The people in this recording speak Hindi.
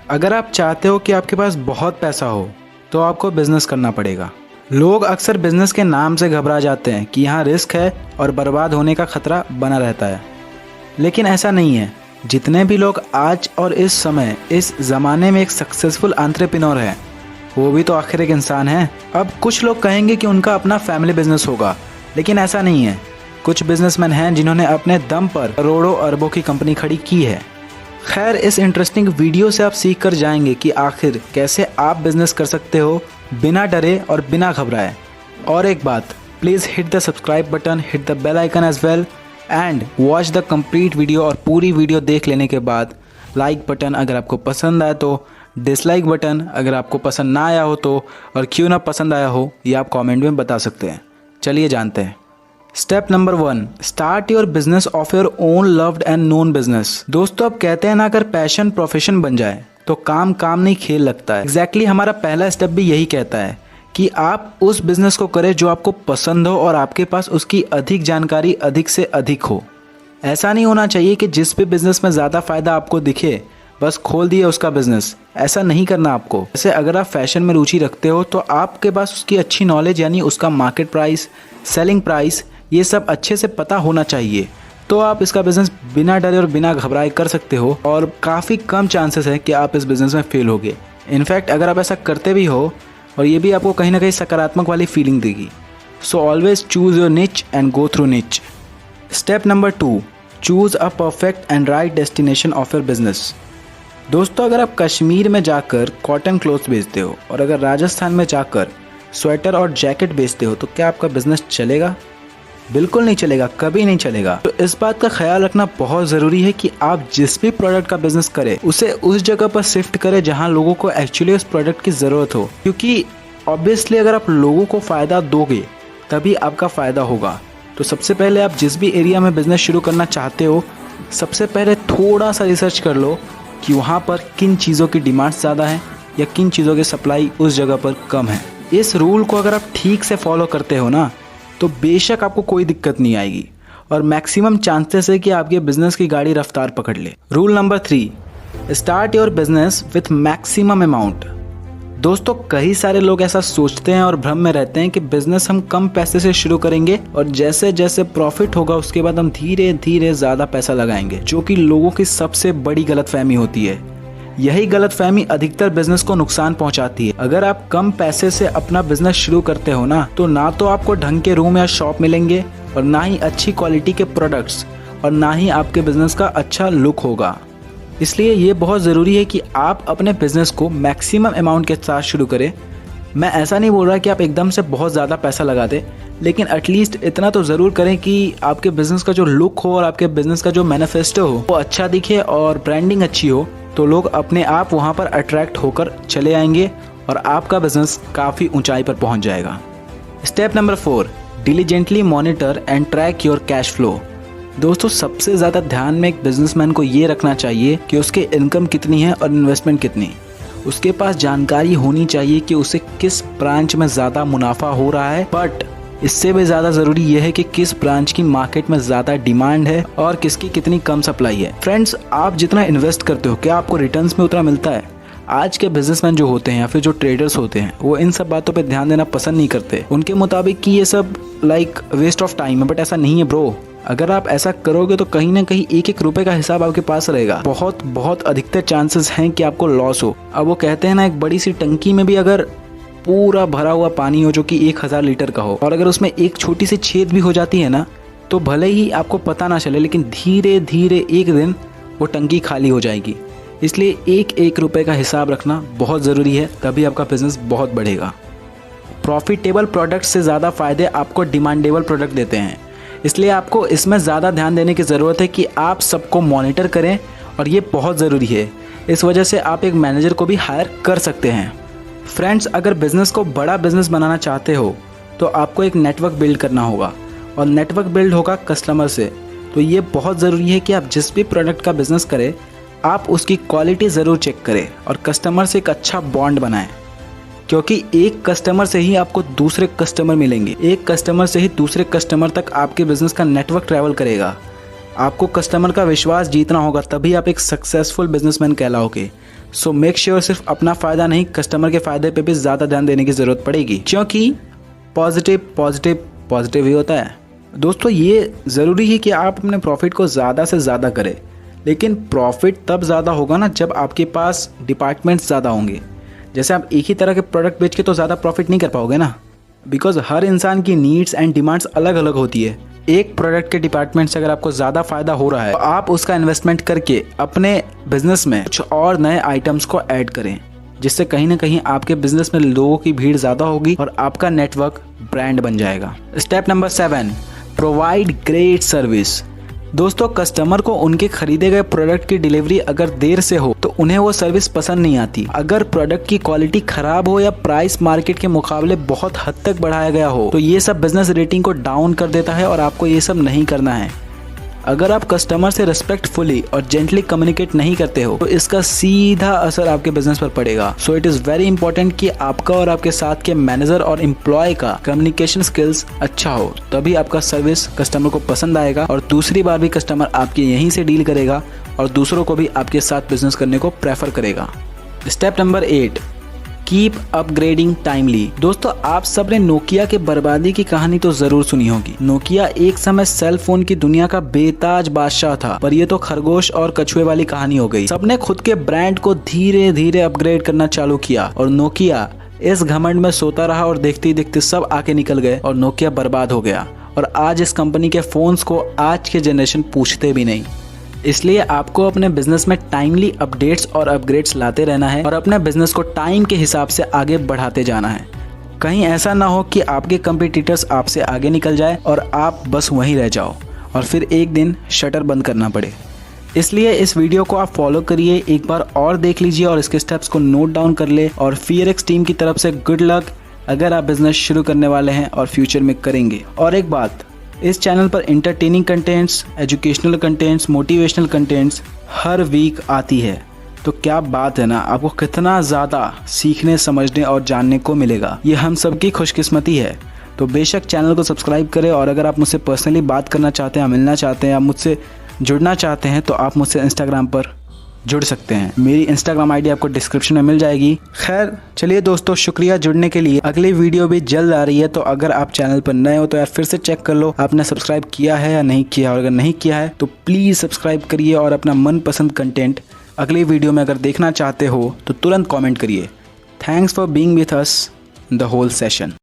अगर आप चाहते हो कि आपके पास बहुत पैसा हो तो आपको बिजनेस करना पड़ेगा। लोग अक्सर बिजनेस के नाम से घबरा जाते हैं कि यहाँ रिस्क है और बर्बाद होने का खतरा बना रहता है, लेकिन ऐसा नहीं है। जितने भी लोग आज और इस समय इस ज़माने में एक सक्सेसफुल एंटरप्रेन्योर है, वो भी तो आखिर एक इंसान है। अब कुछ लोग कहेंगे कि उनका अपना फैमिली बिजनेस होगा, लेकिन ऐसा नहीं है। कुछ बिजनेसमैन हैं जिन्होंने अपने दम पर करोड़ों अरबों की कंपनी खड़ी की है। खैर, इस इंटरेस्टिंग वीडियो से आप सीख कर जाएंगे कि आखिर कैसे आप बिजनेस कर सकते हो बिना डरे और बिना घबराए। और एक बात, please hit the subscribe button, hit the bell icon as well and watch the complete video. और पूरी वीडियो देख लेने के बाद लाइक बटन अगर आपको पसंद आए तो, डिसलाइक बटन अगर आपको पसंद ना आया हो तो, और क्यों ना पसंद आया हो ये आप कमेंट में बता सकते हैं। चलिए जानते हैं। Step number 1, start your business of your own loved and known business. दोस्तों, अब कहते हैं ना, अगर पैशन प्रोफेशन बन जाए तो काम काम नहीं खेल लगता है। एग्जैक्टली हमारा पहला स्टेप भी यही कहता है कि आप उस बिजनेस को करें जो आपको पसंद हो और आपके पास उसकी अधिक जानकारी अधिक से अधिक हो। ऐसा नहीं होना चाहिए कि जिस भी बिजनेस में ज़्यादा फायदा आपको दिखे बस खोल दिए उसका बिजनेस। ऐसा नहीं करना आपको। जैसे अगर आप फैशन में रुचि रखते हो तो आपके पास उसकी अच्छी नॉलेज, यानी उसका मार्केट प्राइस, सेलिंग प्राइस, ये सब अच्छे से पता होना चाहिए। तो आप इसका बिजनेस बिना डरे और बिना घबराए कर सकते हो और काफ़ी कम चांसेस है कि आप इस बिजनेस में फेल होगे। इनफैक्ट अगर आप ऐसा करते भी हो और ये भी आपको कहीं ना कहीं सकारात्मक वाली फीलिंग देगी। सो ऑलवेज चूज योर निच एंड गो थ्रू निच। Step number 2, choose a perfect and right destination of your business. दोस्तों, अगर आप कश्मीर में जाकर कॉटन क्लोथ्स बेचते हो और अगर राजस्थान में जाकर स्वेटर और जैकेट बेचते हो तो क्या आपका बिजनेस चलेगा? बिल्कुल नहीं चलेगा, कभी नहीं चलेगा। तो इस बात का ख्याल रखना बहुत ज़रूरी है कि आप जिस भी प्रोडक्ट का बिजनेस करें उसे उस जगह पर शिफ्ट करें जहां लोगों को एक्चुअली उस प्रोडक्ट की ज़रूरत हो। क्योंकि ऑब्वियसली अगर आप लोगों को फ़ायदा दोगे तभी आपका फ़ायदा होगा। तो सबसे पहले आप जिस भी एरिया में बिज़नेस शुरू करना चाहते हो, सबसे पहले थोड़ा सा रिसर्च कर लो कि वहाँ पर किन चीज़ों की डिमांड ज़्यादा है या किन चीज़ों की सप्लाई उस जगह पर कम है। इस रूल को अगर आप ठीक से फॉलो करते हो ना, तो बेशक आपको कोई दिक्कत नहीं आएगी और मैक्सिमम चांसेस है कि आपके बिजनेस की गाड़ी रफ्तार पकड़ ले। Rule number 3, start your business with maximum amount. दोस्तों, कई सारे लोग ऐसा सोचते हैं और भ्रम में रहते हैं कि बिजनेस हम कम पैसे से शुरू करेंगे और जैसे जैसे प्रॉफिट होगा उसके बाद हम धीरे धीरे ज़्यादा पैसा लगाएंगे, जो कि लोगों की सबसे बड़ी गलतफहमी होती है। यही गलतफहमी अधिकतर बिजनेस को नुकसान पहुंचाती है। अगर आप कम पैसे से अपना बिजनेस शुरू करते हो ना तो आपको ढंग के रूम या शॉप मिलेंगे और ना ही अच्छी क्वालिटी के प्रोडक्ट्स और ना ही आपके बिजनेस का अच्छा लुक होगा। इसलिए ये बहुत ज़रूरी है कि आप अपने बिजनेस को मैक्सिमम अमाउंट के साथ शुरू करें। मैं ऐसा नहीं बोल रहा कि आप एकदम से बहुत ज़्यादा पैसा लगा दें, लेकिन एटलीस्ट इतना तो ज़रूर करें कि आपके बिज़नेस का जो लुक हो और आपके बिज़नेस का जो मैनिफेस्टो हो वो अच्छा दिखे और ब्रांडिंग अच्छी हो, तो लोग अपने आप वहाँ पर अट्रैक्ट होकर चले आएंगे और आपका बिजनेस काफ़ी ऊंचाई पर पहुँच जाएगा। Step number 4, diligently monitor and track your cash flow. दोस्तों, सबसे ज़्यादा ध्यान में एक बिजनेसमैन को ये रखना चाहिए कि उसके इनकम कितनी है और इन्वेस्टमेंट कितनी। उसके पास जानकारी होनी चाहिए कि उसे किस ब्रांच में ज़्यादा मुनाफा हो रहा है, बट इससे भी ज़्यादा ज़रूरी यह है कि किस ब्रांच की मार्केट में ज़्यादा डिमांड है और किसकी कितनी कम सप्लाई है। फ्रेंड्स, आप जितना इन्वेस्ट करते हो क्या आपको रिटर्न्स में उतना मिलता है? आज के बिजनेसमैन जो होते हैं या फिर जो ट्रेडर्स होते हैं वो इन सब बातों पे ध्यान देना पसंद नहीं करते। उनके मुताबिक कि ये सब लाइक वेस्ट ऑफ टाइम है, बट ऐसा नहीं है ब्रो। अगर आप ऐसा करोगे तो कहीं ना कहीं एक एक रुपए का हिसाब आपके पास रहेगा। बहुत बहुत अधिकतर चांसेस हैं कि आपको लॉस हो। अब वो कहते हैं ना, एक बड़ी सी टंकी में भी अगर पूरा भरा हुआ पानी हो जो कि 1000 लीटर का हो और अगर उसमें एक छोटी सी छेद भी हो जाती है ना, तो भले ही आपको पता ना चले लेकिन धीरे धीरे एक दिन वो टंकी खाली हो जाएगी। इसलिए एक एक रुपए का हिसाब रखना बहुत ज़रूरी है, तभी आपका बिजनेस बहुत बढ़ेगा। प्रॉफिटेबल प्रोडक्ट से ज़्यादा फ़ायदे आपको डिमांडेबल प्रोडक्ट देते हैं, इसलिए आपको इसमें ज़्यादा ध्यान देने की ज़रूरत है कि आप सबको मॉनिटर करें और ये बहुत ज़रूरी है। इस वजह से आप एक मैनेजर को भी हायर कर सकते हैं। फ्रेंड्स, अगर बिज़नेस को बड़ा बिज़नेस बनाना चाहते हो तो आपको एक नेटवर्क बिल्ड करना होगा और नेटवर्क बिल्ड होगा कस्टमर से। तो ये बहुत ज़रूरी है कि आप जिस भी प्रोडक्ट का बिज़नेस करें आप उसकी क्वालिटी ज़रूर चेक करें और कस्टमर से एक अच्छा बॉन्ड बनाएं, क्योंकि एक कस्टमर से ही आपको दूसरे कस्टमर मिलेंगे। एक कस्टमर से ही दूसरे कस्टमर तक आपके बिज़नेस का नेटवर्क ट्रैवल करेगा। आपको कस्टमर का विश्वास जीतना होगा, तभी आप एक सक्सेसफुल बिजनेसमैन कहलाओगे। सो मेक श्योर सिर्फ अपना फ़ायदा नहीं, कस्टमर के फ़ायदे पे भी ज़्यादा ध्यान देने की ज़रूरत पड़ेगी, क्योंकि पॉजिटिव पॉजिटिव पॉजिटिव ही होता है। दोस्तों, ये ज़रूरी है कि आप अपने प्रॉफिट को ज़्यादा से ज़्यादा करें, लेकिन प्रॉफिट तब ज़्यादा होगा ना जब आपके पास डिपार्टमेंट्स ज़्यादा होंगे। जैसे आप एक ही तरह के प्रोडक्ट बेच के तो ज़्यादा प्रॉफिट नहीं कर पाओगे ना, बिकॉज हर इंसान की नीड्स एंड डिमांड्स अलग अलग होती है। एक प्रोडक्ट के डिपार्टमेंट से अगर आपको ज़्यादा फ़ायदा हो रहा है तो आप उसका इन्वेस्टमेंट करके अपने बिजनेस में कुछ और नए आइटम्स को ऐड करें, जिससे कहीं ना कहीं आपके बिजनेस में लोगों की भीड़ ज़्यादा होगी और आपका नेटवर्क ब्रांड बन जाएगा। Step number 7, provide great service. दोस्तों, कस्टमर को उनके खरीदे गए प्रोडक्ट की डिलीवरी अगर देर से हो तो उन्हें वो सर्विस पसंद नहीं आती। अगर प्रोडक्ट की क्वालिटी खराब हो या प्राइस मार्केट के मुकाबले बहुत हद तक बढ़ाया गया हो तो ये सब बिजनेस रेटिंग को डाउन कर देता है और आपको ये सब नहीं करना है। अगर आप कस्टमर से रिस्पेक्टफुली और जेंटली कम्युनिकेट नहीं करते हो तो इसका सीधा असर आपके बिजनेस पर पड़ेगा। So it is very important कि आपका और आपके साथ के मैनेजर और एम्प्लॉय का कम्युनिकेशन स्किल्स अच्छा हो, तभी आपका सर्विस कस्टमर को पसंद आएगा और दूसरी बार भी कस्टमर आपके यहीं से डील करेगा और दूसरों को भी आपके साथ बिजनेस करने को प्रेफर करेगा। Step number 8, keep upgrading timely. दोस्तों, आप सब ने नोकिया के बर्बादी की कहानी तो जरूर सुनी होगी। नोकिया एक समय सेल फोन की दुनिया का बेताज बादशाह था, पर ये तो खरगोश और कछुए वाली कहानी हो गई। सबने खुद के ब्रांड को धीरे धीरे अपग्रेड करना चालू किया और नोकिया इस घमंड में सोता रहा और देखते ही देखते सब आके निकल गए और नोकिया बर्बाद हो गया। और आज इस कंपनी के फोन्स को आज के जनरेशन पूछते भी नहीं। इसलिए आपको अपने बिजनेस में टाइमली अपडेट्स और अपग्रेड्स लाते रहना है और अपने बिजनेस को टाइम के हिसाब से आगे बढ़ाते जाना है। कहीं ऐसा ना हो कि आपके कंपटीटर्स आपसे आगे निकल जाए और आप बस वहीं रह जाओ और फिर एक दिन शटर बंद करना पड़े। इसलिए इस वीडियो को आप फॉलो करिए, एक बार और देख लीजिए और इसके स्टेप्स को नोट डाउन कर ले। और फीयरएक्स टीम की तरफ से गुड लक अगर आप बिजनेस शुरू करने वाले हैं और फ्यूचर में करेंगे। और एक बात, इस चैनल पर entertaining contents, educational contents, motivational contents हर वीक आती है। तो क्या बात है ना, आपको कितना ज़्यादा सीखने, समझने और जानने को मिलेगा। ये हम सबकी खुशकिस्मती है। तो बेशक चैनल को सब्सक्राइब करें और अगर आप मुझसे पर्सनली बात करना चाहते हैं, मिलना चाहते हैं, आप मुझसे जुड़ना चाहते हैं तो आप मुझसे इंस्टाग्राम पर जुड़ सकते हैं। मेरी इंस्टाग्राम आईडी आपको डिस्क्रिप्शन में मिल जाएगी। खैर चलिए दोस्तों, शुक्रिया जुड़ने के लिए। अगली वीडियो भी जल्द आ रही है, तो अगर आप चैनल पर नए हो तो यार फिर से चेक कर लो आपने सब्सक्राइब किया है या नहीं किया। और अगर नहीं किया है तो प्लीज़ सब्सक्राइब करिए और अपना मनपसंद कंटेंट अगली वीडियो में अगर देखना चाहते हो तो तुरंत कॉमेंट करिए। Thanks for being with us the whole session.